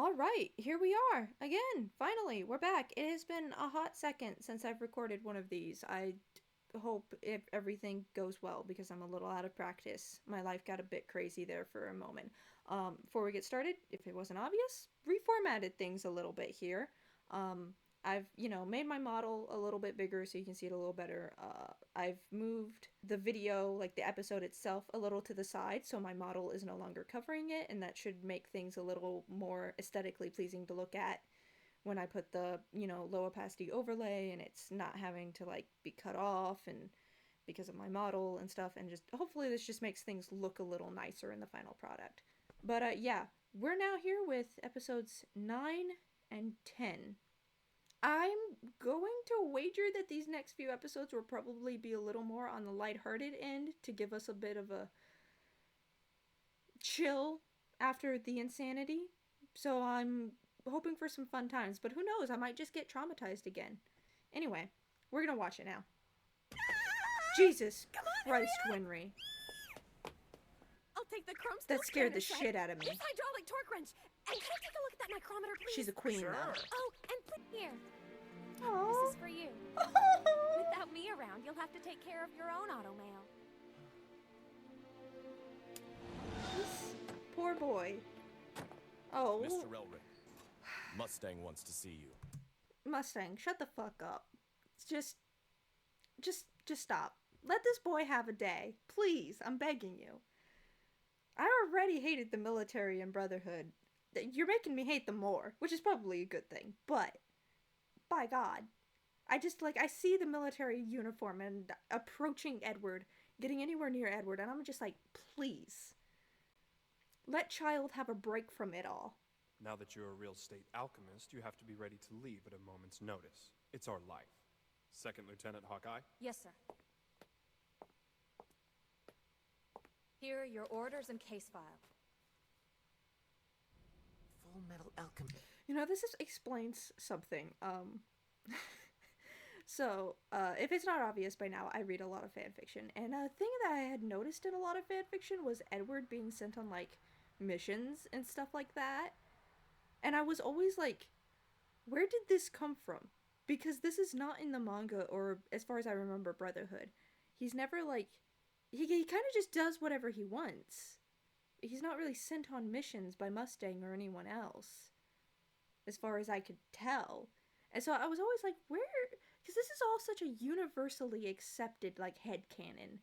All right, here we are again. Finally, we're back. It has been a hot second since I've recorded one of these. I hope if everything goes well because I'm a little out of practice. My life got a bit crazy there for a moment. Before we get started, if it wasn't obvious, reformatted things a little bit here. I've, made my model a little bit bigger so you can see it a little better. I've moved the video, like the episode itself, a little to the side so my model is no longer covering it, and that should make things a little more aesthetically pleasing to look at when I put the, low opacity overlay and it's not having to, be cut off and because of my model and stuff, and just hopefully this just makes things look a little nicer in the final product. But yeah, we're now here with episodes 9 and 10. I'm going to wager that these next few episodes will probably be a little more on the lighthearted end to give us a bit of a chill after the insanity. So I'm hoping for some fun times, but who knows, I might just get traumatized again. Anyway, we're gonna watch it now. Jesus Christ, Winry. I'll take the chrome That scared the shit out of me. Use hydraulic torque wrench. And can I take a look at that micrometer, please? She's a queen now. Oh, and put here. Aww. This is for you. Without me around, you'll have to take care of your own auto mail. This poor boy. Oh. Mr. Elric, Mustang wants to see you. Mustang, shut the fuck up. Just stop. Let this boy have a day. Please, I'm begging you. I already hated the military and Brotherhood. You're making me hate them more, which is probably a good thing, but by God. I see the military uniform and approaching Edward, getting anywhere near Edward, and I'm just like, please. Let child have a break from it all. Now that you're a real state alchemist, you have to be ready to leave at a moment's notice. It's our life. Second Lieutenant Hawkeye? Yes, sir. Here are your orders and case file. Fullmetal Alchemist. This explains something. So, if it's not obvious by now, I read a lot of fanfiction, and a thing that I had noticed in a lot of fanfiction was Edward being sent on, missions and stuff like that. And I was always like, where did this come from? Because this is not in the manga, or as far as I remember, Brotherhood. He's never, he kind of just does whatever he wants. He's not really sent on missions by Mustang or anyone else, as far as I could tell. And so I was always like, where? Because this is all such a universally accepted, headcanon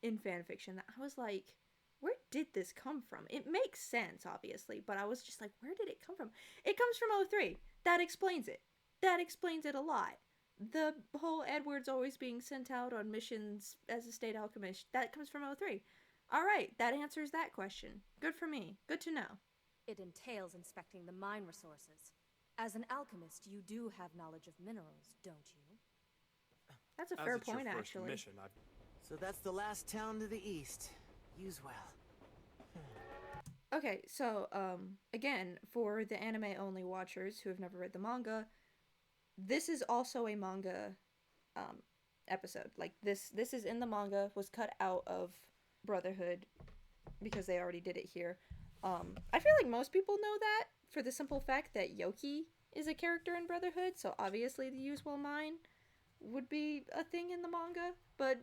in fanfiction that I was like, where did this come from? It makes sense, obviously, but I was just like, where did it come from? It comes from O3. That explains it. That explains it a lot. The whole Edward's always being sent out on missions as a state alchemist, that comes from O3. Alright, that answers that question. Good for me. Good to know. It entails inspecting the mine resources. As an alchemist, you do have knowledge of minerals, don't you? That's a fair As it's your point, first actually. mission, So that's the last town to the east. Use well. Okay, so, again, for the anime-only watchers who have never read the manga, this is also a manga, episode. This is in the manga, was cut out of Brotherhood, because they already did it here. I feel like most people know that, for the simple fact that Yoki is a character in Brotherhood, so obviously the Use Well Mine would be a thing in the manga, but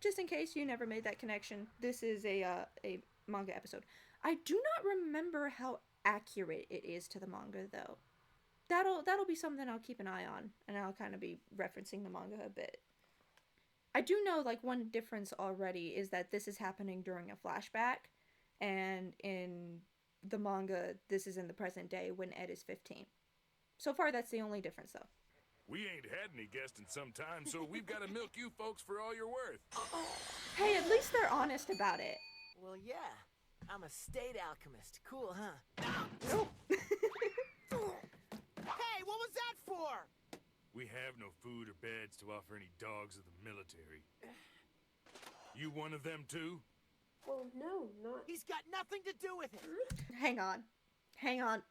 just in case you never made that connection, this is a manga episode. I do not remember how accurate it is to the manga, though. That'll be something I'll keep an eye on, and I'll kind of be referencing the manga a bit. I do know, one difference already is that this is happening during a flashback, and in the manga, this is in the present day when Ed is 15. So far, that's the only difference, though. We ain't had any guests in some time, so we've got to milk you folks for all you're worth. Hey, at least they're honest about it. Well, yeah. I'm a state alchemist. Cool, huh? Nope. Hey, what was that for? We have no food or beds to offer any dogs of the military. You one of them too? Well, no, not. He's got nothing to do with it. Hang on.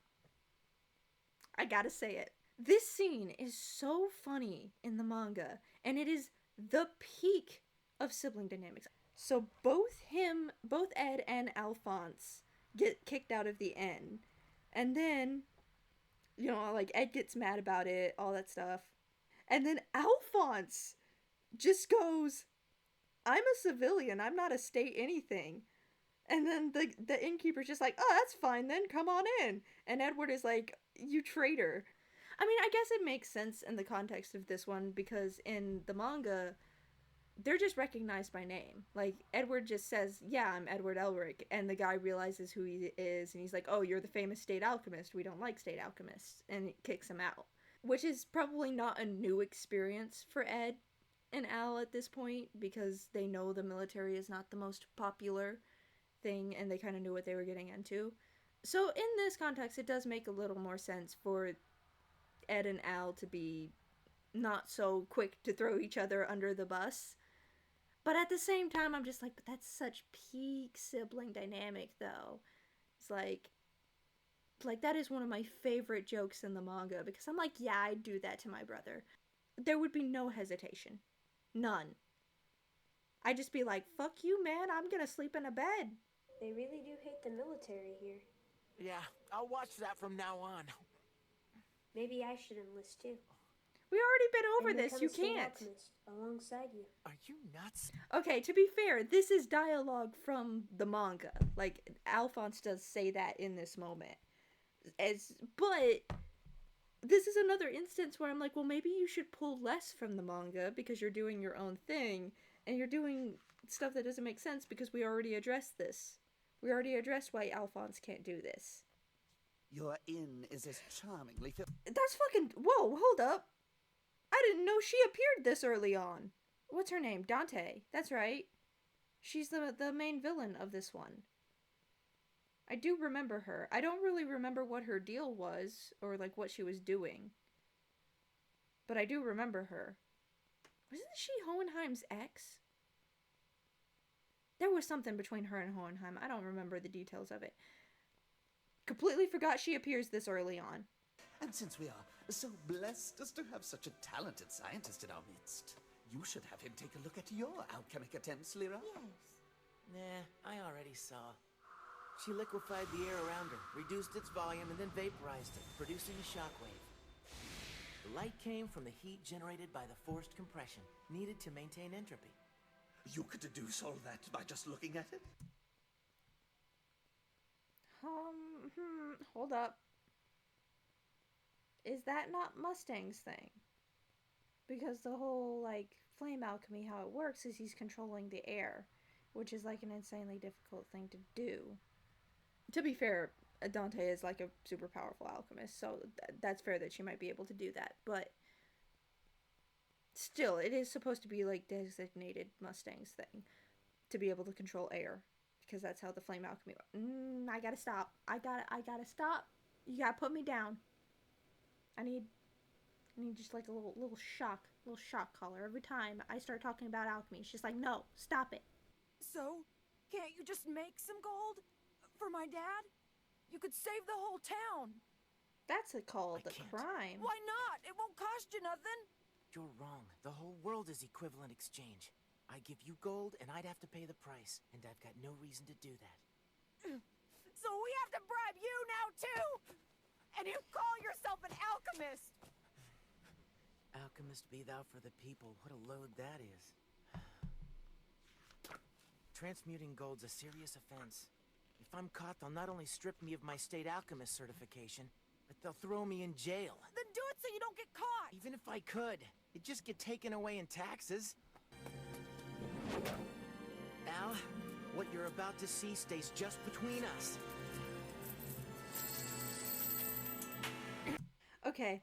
I gotta say it. This scene is so funny in the manga, and it is the peak of sibling dynamics. So both Ed and Alphonse get kicked out of the inn, and then You know, like Ed gets mad about it, all that stuff. And then Alphonse just goes, I'm a civilian, I'm not a state anything. And then the innkeeper's just like, oh, that's fine then, come on in. And Edward is like, you traitor. I mean, I guess it makes sense in the context of this one because in the manga, they're just recognized by name. Like, Edward just says, yeah, I'm Edward Elric, and the guy realizes who he is, and he's like, oh, you're the famous state alchemist, we don't like state alchemists, and kicks him out. Which is probably not a new experience for Ed and Al at this point, because they know the military is not the most popular thing, and they kind of knew what they were getting into. So in this context, it does make a little more sense for Ed and Al to be not so quick to throw each other under the bus. But at the same time, I'm just like, but that's such peak sibling dynamic, though. It's like that is one of my favorite jokes in the manga, because I'm like, yeah, I'd do that to my brother. There would be no hesitation. None. I'd just be like, fuck you, man, I'm gonna sleep in a bed. They really do hate the military here. Yeah, I'll watch that from now on. Maybe I should enlist too. We already been over And this, become you a state can't. alchemist alongside you. Are you nuts? Okay, to be fair, this is dialogue from the manga. Like, Alphonse does say that in this moment. But this is another instance where I'm like, well, maybe you should pull less from the manga because you're doing your own thing, and you're doing stuff that doesn't make sense because we already addressed this. We already addressed why Alphonse can't do this. Your inn is as charmingly That's fucking... Whoa, hold up. I didn't know she appeared this early on. What's her name? Dante. That's right. She's the main villain of this one. I do remember her. I don't really remember what her deal was, or like what she was doing. But I do remember her. Wasn't she Hohenheim's ex? There was something between her and Hohenheim. I don't remember the details of it. Completely forgot she appears this early on. And since we are so blessed as to have such a talented scientist in our midst, you should have him take a look at your alchemic attempts, Lyra. Yes. Nah, I already saw. She liquefied the air around her, reduced its volume, and then vaporized it, producing a shockwave. The light came from the heat generated by the forced compression, needed to maintain entropy. You could deduce all that by just looking at it? Hold up. Is that not Mustang's thing? Because the whole, like, flame alchemy, how it works is he's controlling the air, which is, like, an insanely difficult thing to do. To be fair, Dante is, like, a super powerful alchemist, so that's fair that she might be able to do that, but still, it is supposed to be, like, designated Mustang's thing, to be able to control air, because that's how the flame alchemy works. I gotta stop. I gotta stop. You gotta put me down. I need just like a little shock collar every time I start talking about alchemy. It's just like, no, stop it. So, can't you just make some gold? For my dad? You could save the whole town. That's called I a can't. crime. Why not? It won't cost you nothing. You're wrong. The whole world is equivalent exchange. I give you gold, and I'd have to pay the price, and I've got no reason to do that. So we have to bribe you now, too? And you call yourself an alchemist? Alchemist be thou for the people. What a load that is. Transmuting gold's a serious offense. If I'm caught, they'll not only strip me of my state alchemist certification, but they'll throw me in jail. Then do it so you don't get caught. Even if I could, it'd just get taken away in taxes. Al, what you're about to see stays just between us. Okay.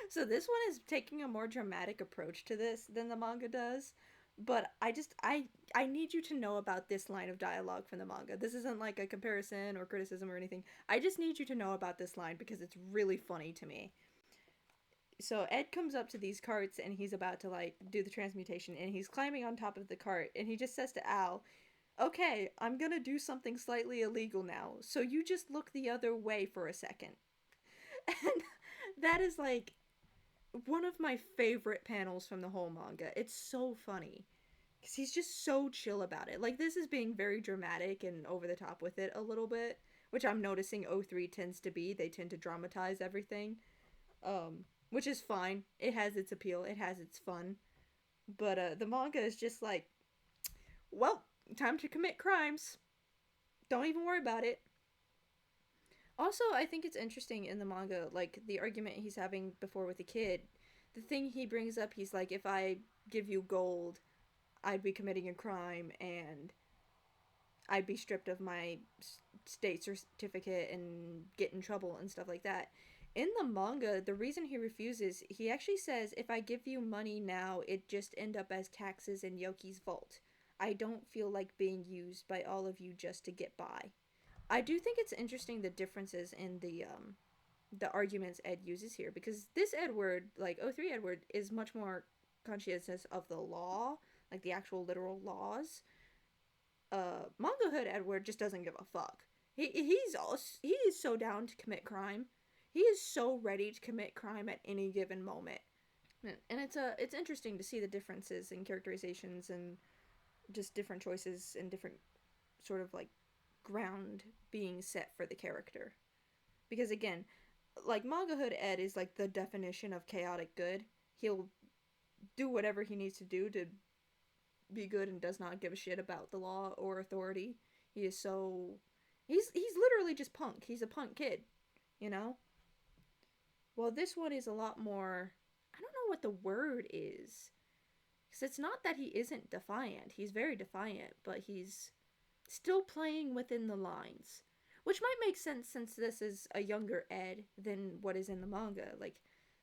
So this one is taking a more dramatic approach to this than the manga does, but I need you to know about this line of dialogue from the manga. This isn't like a comparison or criticism or anything. I just need you to know about this line because it's really funny to me. So Ed comes up to these carts and he's about to like do the transmutation, and he's climbing on top of the cart, and he just says to Al, okay, I'm gonna do something slightly illegal now, so you just look the other way for a second. And that is like one of my favorite panels from the whole manga. It's so funny because he's just so chill about it. Like, this is being very dramatic and over the top with it a little bit, which I'm noticing O3 tends to be. They tend to dramatize everything, which is fine. It has its appeal. It has its fun. But the manga is just like, well, time to commit crimes. Don't even worry about it. Also, I think it's interesting in the manga, like, the argument he's having before with the kid. The thing he brings up, he's like, if I give you gold, I'd be committing a crime, and I'd be stripped of my state certificate and get in trouble and stuff like that. In the manga, the reason he refuses, he actually says, if I give you money now, it just end up as taxes in Yoki's vault. I don't feel like being used by all of you just to get by. I do think it's interesting the differences in the arguments Ed uses here, because this Edward, like O3 Edward, is much more conscientious of the law, like the actual literal laws. Manga Hood Edward just doesn't give a fuck. He is so down to commit crime. He is so ready to commit crime at any given moment. And it's interesting to see the differences in characterizations and just different choices and different sort of like ground being set for the character. Because again, like Manga Hood Ed is like the definition of chaotic good. He'll do whatever he needs to do to be good and does not give a shit about the law or authority. He's literally just punk. He's a punk kid, you know? Well, this one is a lot more, I don't know what the word is. Because it's not that he isn't defiant. He's very defiant, but he's still playing within the lines. Which might make sense since this is a younger Ed than what is in the manga. Like,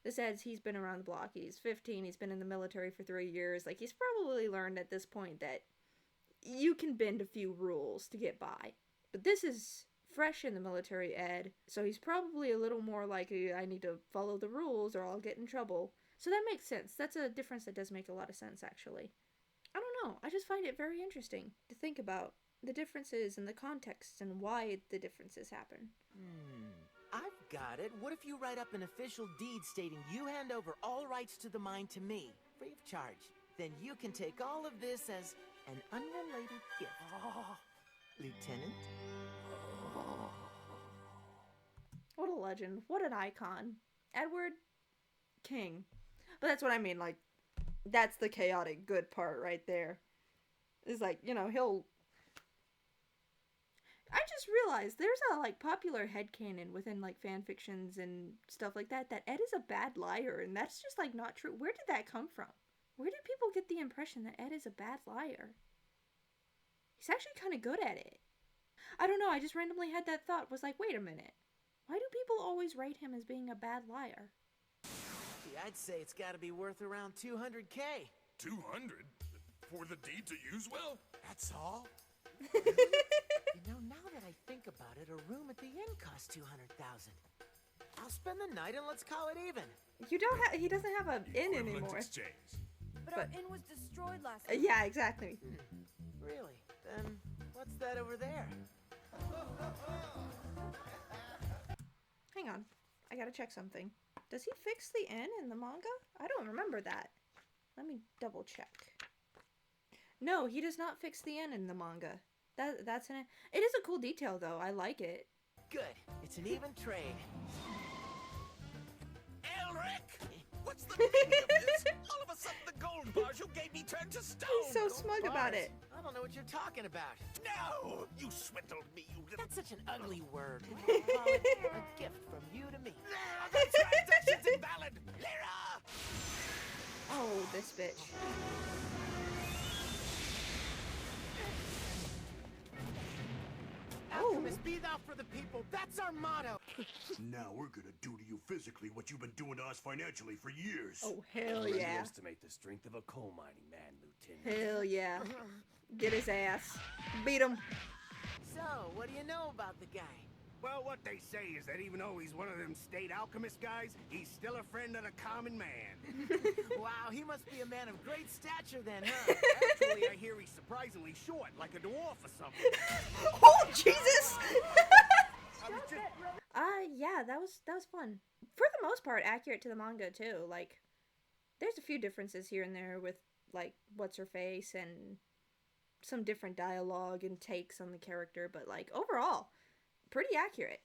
this Ed's, he's been around the block. He's 15. He's been in the military for 3 years. Like, he's probably learned at this point that you can bend a few rules to get by. But this is fresh in the military Ed, so he's probably a little more like, I need to follow the rules or I'll get in trouble. So that makes sense. That's a difference that does make a lot of sense, actually. I don't know. I just find it very interesting to think about the differences and the context and why the differences happen. I've got it. What if you write up an official deed stating you hand over all rights to the mine to me, free of charge? Then you can take all of this as an unrelated gift. Lieutenant? What a legend. What an icon. Edward King. But that's what I mean, like, that's the chaotic good part right there. It's like, you know, I just realized there's a, like, popular headcanon within, like, fan fictions and stuff like that Ed is a bad liar, and that's just, like, not true. Where did that come from? Where did people get the impression that Ed is a bad liar? He's actually kind of good at it. I don't know, I just randomly had that thought, was like, wait a minute. Why do people always rate him as being a bad liar? Gee, I'd say it's gotta be worth around 200K. 200? For the deed to use well? That's all? You know, now that I think about it, a room at the inn costs 200,000. I'll spend the night and let's call it even. He doesn't have an inn Equivalent anymore. exchange. But our inn was destroyed last night. Yeah, exactly. Really? Then what's that over there? Hang on. I gotta check something. Does he fix the inn in the manga? I don't remember that. Let me double check. No, he does not fix the inn in the manga. That's an... It is a cool detail, though. I like it. Good. It's an even trade. Elric! What's the meaning of this? All of a sudden the gold bars you gave me turned to stone! He's so smug about it. I don't know what you're talking about. No! You swindled me, you little... That's such an ugly word. Call it a gift from you to me. No, the transaction's invalid! Lyra! Oh, this bitch. Alchemist, be thou for the people. That's our motto. Now we're gonna do to you physically what you've been doing to us financially for years. Oh, hell yeah. Underestimate the strength of a coal mining man, Lieutenant. Hell yeah. Get his ass. Beat him. So, what do you know about the guy? Well, what they say is that even though he's one of them state alchemist guys, he's still a friend of the common man. Wow, he must be a man of great stature then, huh? Actually, I hear he's surprisingly short, like a dwarf or something. Oh, Jesus! I was just... Yeah, that was fun. For the most part, accurate to the manga, too. Like, there's a few differences here and there with, like, what's-her-face and some different dialogue and takes on the character, but, like, overall, pretty accurate.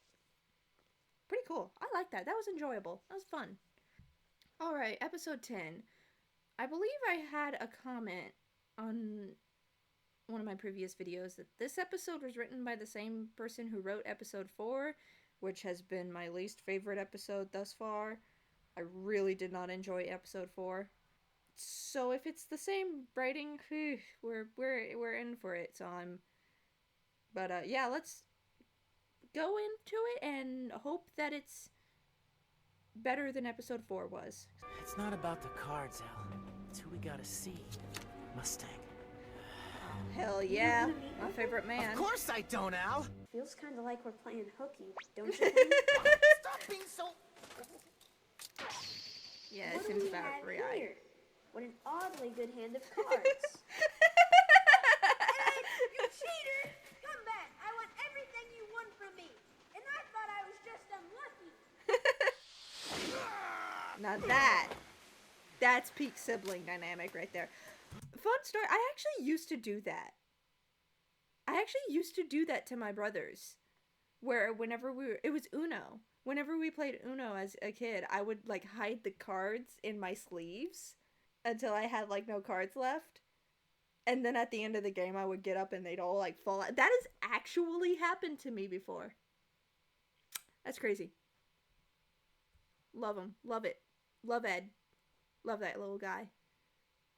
Pretty cool. I like that. That was enjoyable. That was fun. Alright, episode 10. I believe I had a comment on one of my previous videos that this episode was written by the same person who wrote episode 4, which has been my least favorite episode thus far. I really did not enjoy episode 4. So if it's the same writing, we're in for it. So yeah, let's go into it and hope that it's better than episode 4 was. It's not about the cards, Al. It's who we gotta see. Mustang. Hell yeah, my favorite man. Of course I don't, Al! Feels kind of like we're playing hooky, don't you think? Stop being so... Yeah, What it do seems we about have right. here? What an oddly good hand of cards. You cheater! Come back! I want everything you won from me! And I thought I was just unlucky! Now that's peak sibling dynamic right there. Fun story, I actually used to do that. I actually used to do that to my brothers. Where whenever it was Uno. Whenever we played Uno as a kid, I would like hide the cards in my sleeves until I had like no cards left. And then at the end of the game, I would get up and they'd all like fall out. That has actually happened to me before. That's crazy. Love him. Love it. Love Ed. Love that little guy.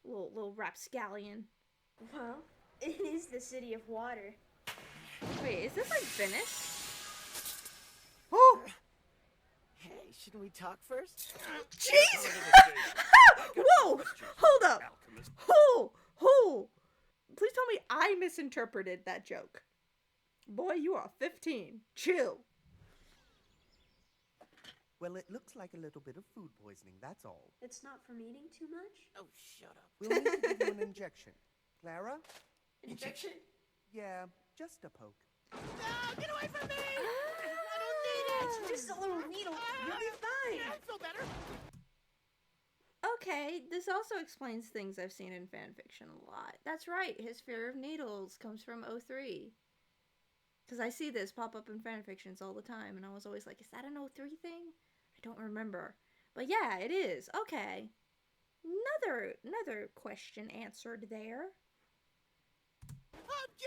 Little rapscallion. Well, it is the city of water. Wait, is this like Venice? Oh! Hey, shouldn't we talk first? Jeez! Whoa! Hold up! Hold! Please tell me I misinterpreted that joke. Boy, you are 15. Chill. Well, it looks like a little bit of food poisoning, that's all. It's not from eating too much? Oh, shut up. We'll need to give you an injection. Clara? Injection? Yeah, just a poke. No, get away from me! It's just a little needle. You'll be fine. I feel better. Okay, this also explains things I've seen in fanfiction a lot. That's right, his fear of needles comes from 03. Because I see this pop up in fanfictions all the time, and I was always like, is that an 03 thing? I don't remember. But yeah, it is. Okay. Another question answered there.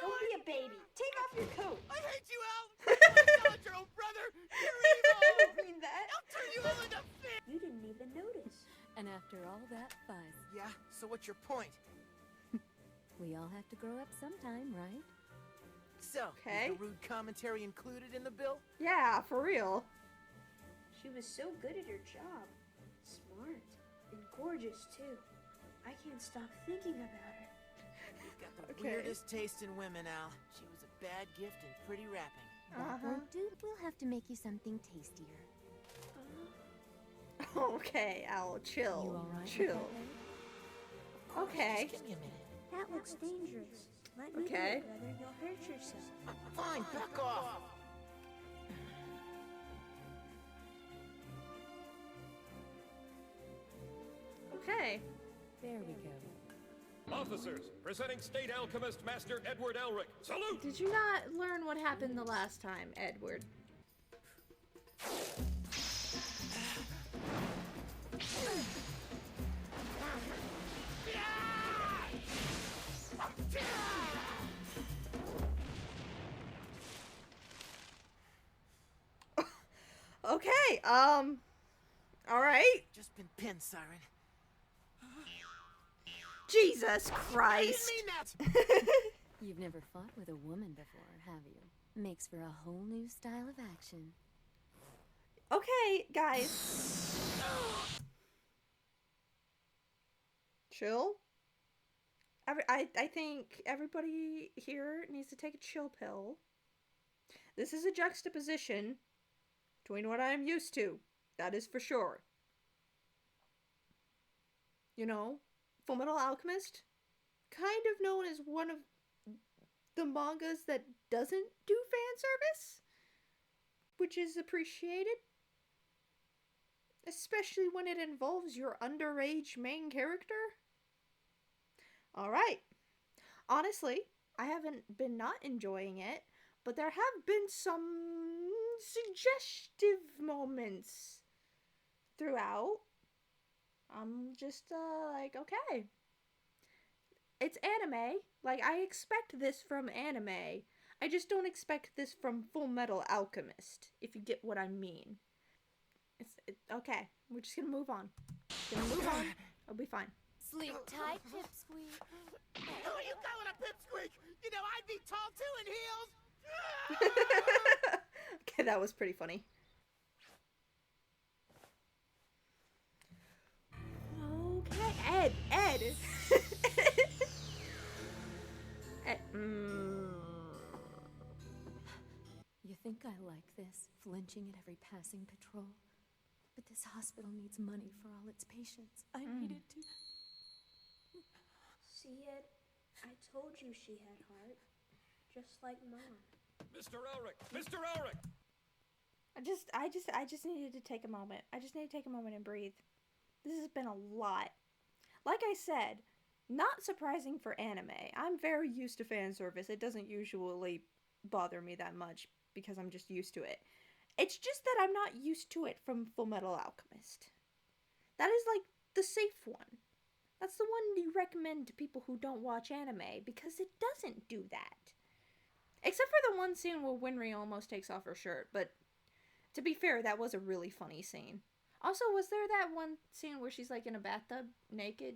Don't be a baby. Take off your coat. I hate you, Al! You're not your own brother! You're evil! I didn't mean that. I'll turn you all into fish! You didn't even notice. And after all that fuss, Yeah, so what's your point? we all have to grow up sometime, right? So, Okay. is the rude commentary included in the bill? Yeah, for real. She was so good at her job. Smart. And gorgeous, too. I can't stop thinking about her. You've got the Okay. weirdest taste in women, Al. She was a bad gift and pretty wrapping. That won't do. We'll have to make you something tastier. Okay, Al, chill. You all right? Chill. Okay. Just give me a minute. That looks dangerous. Let me Okay. do it, brother. You'll hurt yourself. Fine, back off! Okay. There we go. Officers, presenting State Alchemist Master Edward Elric. Salute! Did you not learn what happened the last time, Edward? Okay, alright. Just been pinned, Siren. Jesus Christ. I didn't mean that! You've never fought with a woman before, have you? Makes for a whole new style of action. Okay, guys. Chill. I think everybody here needs to take a chill pill. This is a juxtaposition between what I am used to. That is for sure. You know, Fullmetal Alchemist, kind of known as one of the mangas that doesn't do fan service, which is appreciated. Especially when it involves your underage main character. Alright. Honestly, I haven't been not enjoying it, but there have been some suggestive moments throughout. I'm just like, okay. It's anime. Like, I expect this from anime. I just don't expect this from Fullmetal Alchemist, if you get what I mean. Okay, we're just gonna move on. I'll be fine. Sleep tight, Pipsqueak. Who are you calling a pipsqueak? You know I'd be tall too in heels. Okay, that was pretty funny. Okay, Ed. You think I like this, flinching at every passing patrol? But this hospital needs money for all its patients. I needed to... See, Ed? I told you she had heart. Just like Mom. Mr. Elric! Mr. Elric! I just needed to take a moment. I just need to take a moment and breathe. This has been a lot. Like I said, not surprising for anime. I'm very used to fan service. It doesn't usually bother me that much because I'm just used to it. It's just that I'm not used to it from Fullmetal Alchemist. That is like the safe one. That's the one you recommend to people who don't watch anime because it doesn't do that. Except for the one scene where Winry almost takes off her shirt, but to be fair, that was a really funny scene. Also, was there that one scene where she's like in a bathtub naked?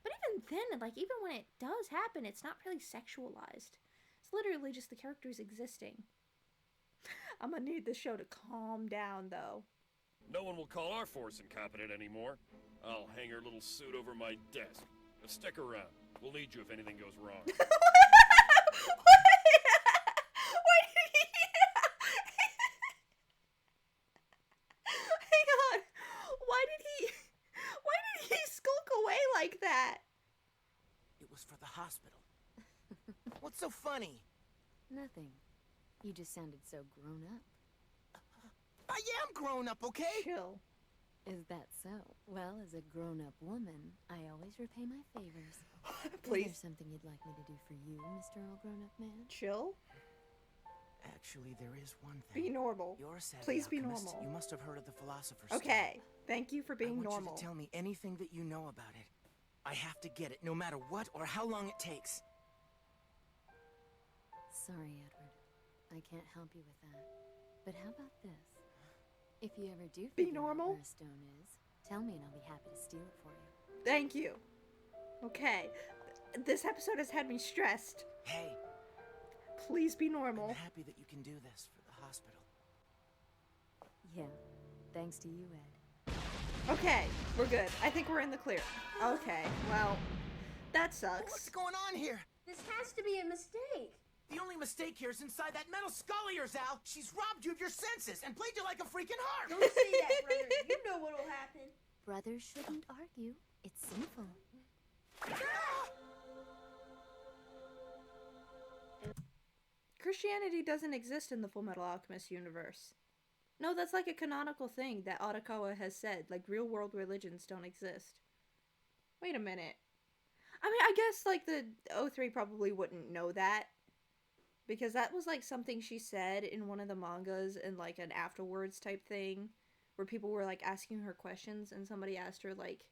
But even then, like even when it does happen, it's not really sexualized. It's literally just the characters existing. I'm gonna need this show to calm down, though. No one will call our force incompetent anymore. I'll hang her little suit over my desk. Now stick around. We'll need you if anything goes wrong. Why did he skulk away like that? It was for the hospital. What's so funny? Nothing. You just sounded so grown up. I am grown up, okay? Chill. Is that so? Well, as a grown-up woman, I always repay my favors. Please. Is there something you'd like me to do for you, Mr. All-Grown-Up Man? Chill. Actually, there is one thing. Be normal. You're a savvy Please be alchemist. normal. You must have heard of the Philosopher's Stone. Okay. Thank you for being I want normal. you to tell me anything that you know about it. I have to get it, no matter what or how long it takes. Sorry, Edward. I can't help you with that. But how about this? If you ever do Be figure out normal. where a stone is, tell me and I'll be happy to steal it for you. Thank you. Okay. This episode has had me stressed. Hey. Please be normal. I'm happy that you can do this for the hospital. Yeah. Thanks to you, Ed. Okay, we're good. I think we're in the clear. Okay, well, that sucks. What's going on here? This has to be a mistake. The only mistake here is inside that metal skull of yours, Al. She's robbed you of your senses and played you like a freaking harp. Don't say that, brother. You know what'll happen. Brothers shouldn't argue. It's sinful. Christianity doesn't exist in the Fullmetal Alchemist universe. No, that's like a canonical thing that Arakawa has said, like real world religions don't exist. Wait a minute. I mean, I guess like the O3 probably wouldn't know that. Because that was like something she said in one of the mangas and like an afterwards type thing. Where people were like asking her questions and somebody asked her like,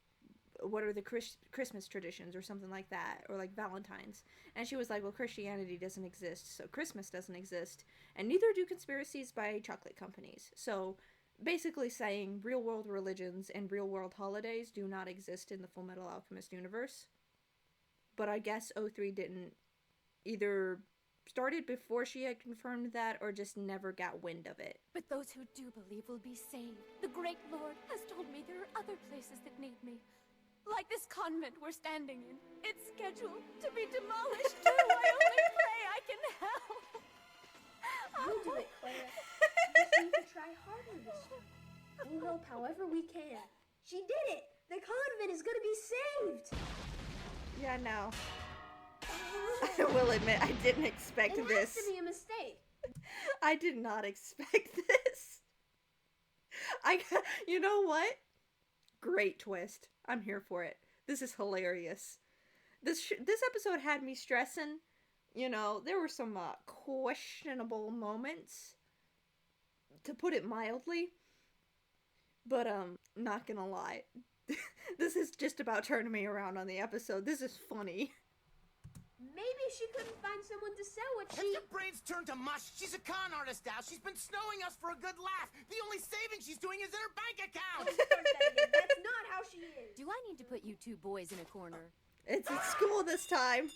what are the Christmas traditions or something like that, or like Valentine's, and she was like, well, Christianity doesn't exist, so Christmas doesn't exist, and neither do conspiracies by chocolate companies. So basically saying real world religions and real world holidays do not exist in the Fullmetal Alchemist universe. But I guess O3 didn't either started before she had confirmed that or just never got wind of it. But those who do believe will be saved. The great Lord has told me there are other places that need me. Like this convent we're standing in. It's scheduled to be demolished too. I only pray I can help. We'll do it, Clara. We just need to try harder this time. We'll help however we can. She did it! The convent is gonna be saved! Yeah, no. I will admit, I didn't expect this. It has to be a mistake. I did not expect this. You know what? Great twist. I'm here for it. This is hilarious. This episode had me stressing You know, there were some questionable moments, to put it mildly. But, not gonna lie. This is just about turning me around on the episode. This is funny. Maybe she couldn't find someone to sell what Has your brains turned to mush? She's a con artist, Al. She's been snowing us for a good laugh. The only saving she's doing is in her bank account. That's not how she is. Do I need to put you two boys in a corner? It's at school this time.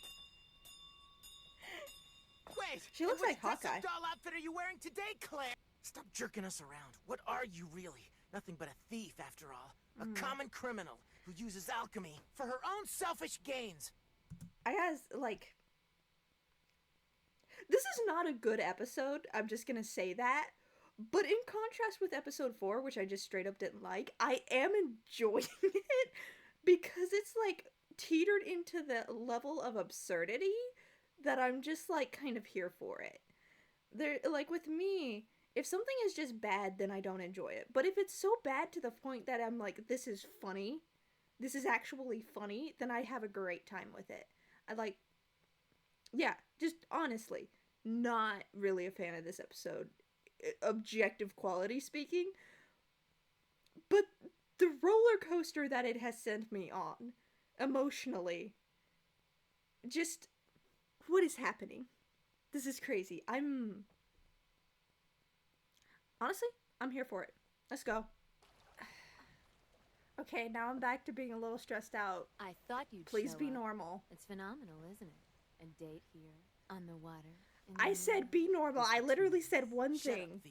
Wait, She looks like which Hawkeye. dress-up doll outfit are you wearing today, Claire? Stop jerking us around. What are you really? Nothing but a thief, after all. A common criminal who uses alchemy for her own selfish gains. I guess, like... This is not a good episode, I'm just gonna say that. But in contrast with episode 4, which I just straight up didn't like, I am enjoying it because it's, like, teetered into the level of absurdity that I'm just, like, kind of here for it. There, like, with me, if something is just bad, then I don't enjoy it. But if it's so bad to the point that I'm like, this is funny, this is actually funny, then I have a great time with it. I like, yeah, just honestly, not really a fan of this episode, objective quality speaking. But the roller coaster that it has sent me on, emotionally, just, what is happening? This is crazy. Honestly, I'm here for it. Let's go. Okay, now I'm back to being a little stressed out. I thought you'd Please show be up. normal. It's phenomenal, isn't it? A date here, on the water. I said be normal. I literally said one thing.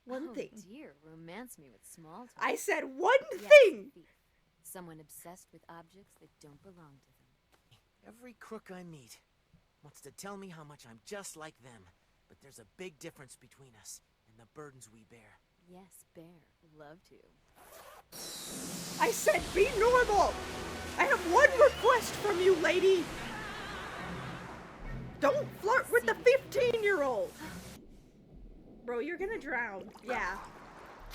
One thing. Oh dear, romance me with small talk. I said one Yes, thing! thief. Someone obsessed with objects that don't belong to them. Every crook I meet wants to tell me how much I'm just like them. But there's a big difference between us and the burdens we bear. Yes, bear. Love to. I said be normal! I have one request from you, lady! Don't flirt with the 15-year-old! Bro, you're gonna drown. Yeah.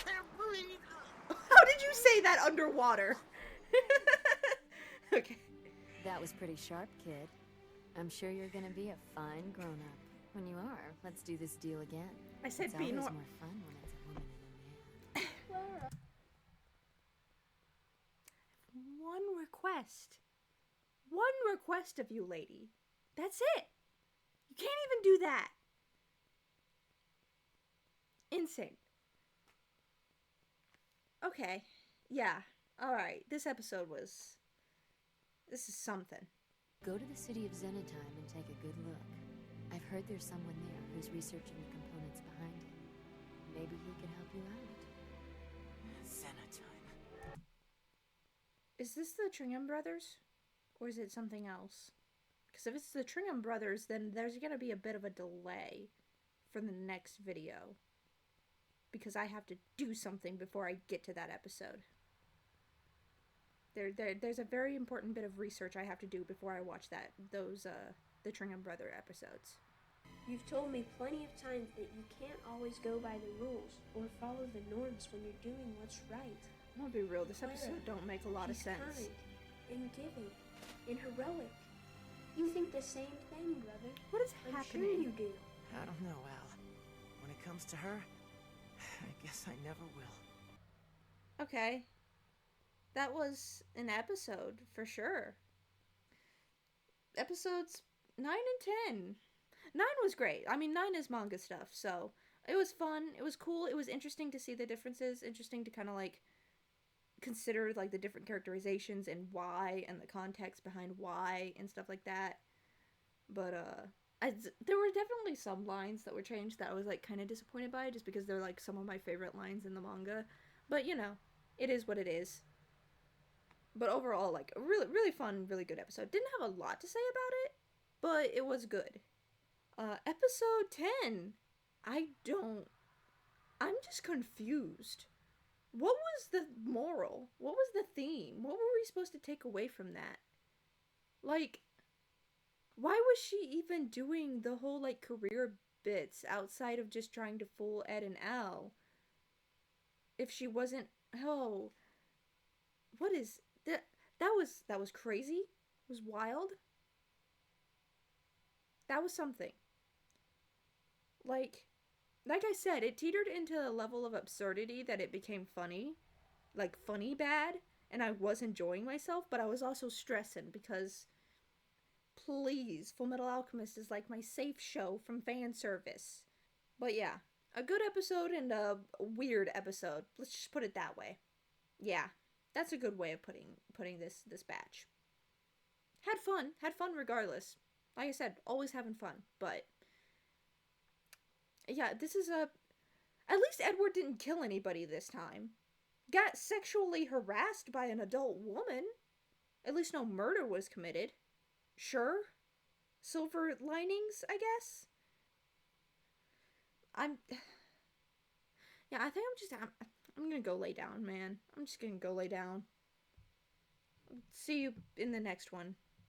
Can't breathe. How did you say that underwater? Okay. That was pretty sharp, kid. I'm sure you're gonna be a fine grown-up. When you are, let's do this deal again. I said it's be always nor- more fun when it's a woman and a man. Clara. One request. One request of you, lady. That's it. You can't even do that. Insane. Okay. Yeah. Alright. This episode was... This is something. Go to the city of Zenitime and take a good look. I've heard there's someone there who's researching the components behind it. Maybe he can help you out. Zenitime. Is this the Tringham Brothers? Or is it something else? Because if it's the Tringham Brothers, then there's going to be a bit of a delay for the next video. Because I have to do something before I get to that episode. There's a very important bit of research I have to do before I watch the Tringham Brother episodes. You've told me plenty of times that you can't always go by the rules or follow the norms when you're doing what's right. I'm gonna be real, this Clara, episode don't make a lot of she's sense. kind and giving and heroic. You think the same thing, brother. What is I'm happening? sure you do. I don't know, Al. When it comes to her, I guess I never will. Okay. That was an episode, for sure. Episodes 9 and 10. 9 was great. I mean, 9 is manga stuff, so it was fun. It was cool. It was interesting to see the differences. Interesting to kind of, like, consider, like, the different characterizations and why, and the context behind why, and stuff like that. But, there were definitely some lines that were changed that I was, like, kind of disappointed by, just because they're, like, some of my favorite lines in the manga. But, you know, it is what it is. But overall, like, a really, really fun, really good episode. Didn't have a lot to say about it, but it was good. Episode 10. I'm just confused. What was the moral? What was the theme? What were we supposed to take away from that? Like, why was she even doing the whole, like, career bits outside of just trying to fool Ed and Al? If she wasn't... Oh... What is... That was crazy. It was wild. That was something. Like I said, it teetered into a level of absurdity that it became funny. Like, funny bad. And I was enjoying myself, but I was also stressing because, please, Fullmetal Alchemist is like my safe show from fan service. But yeah, a good episode and a weird episode. Let's just put it that way. Yeah, that's a good way of putting this batch. Had fun regardless. Like I said, always having fun. But yeah, this is a. At least Edward didn't kill anybody this time. Got sexually harassed by an adult woman. At least no murder was committed. Sure. Silver linings, I guess. Yeah, I think I'm gonna go lay down, man. I'm just gonna go lay down. See you in the next one.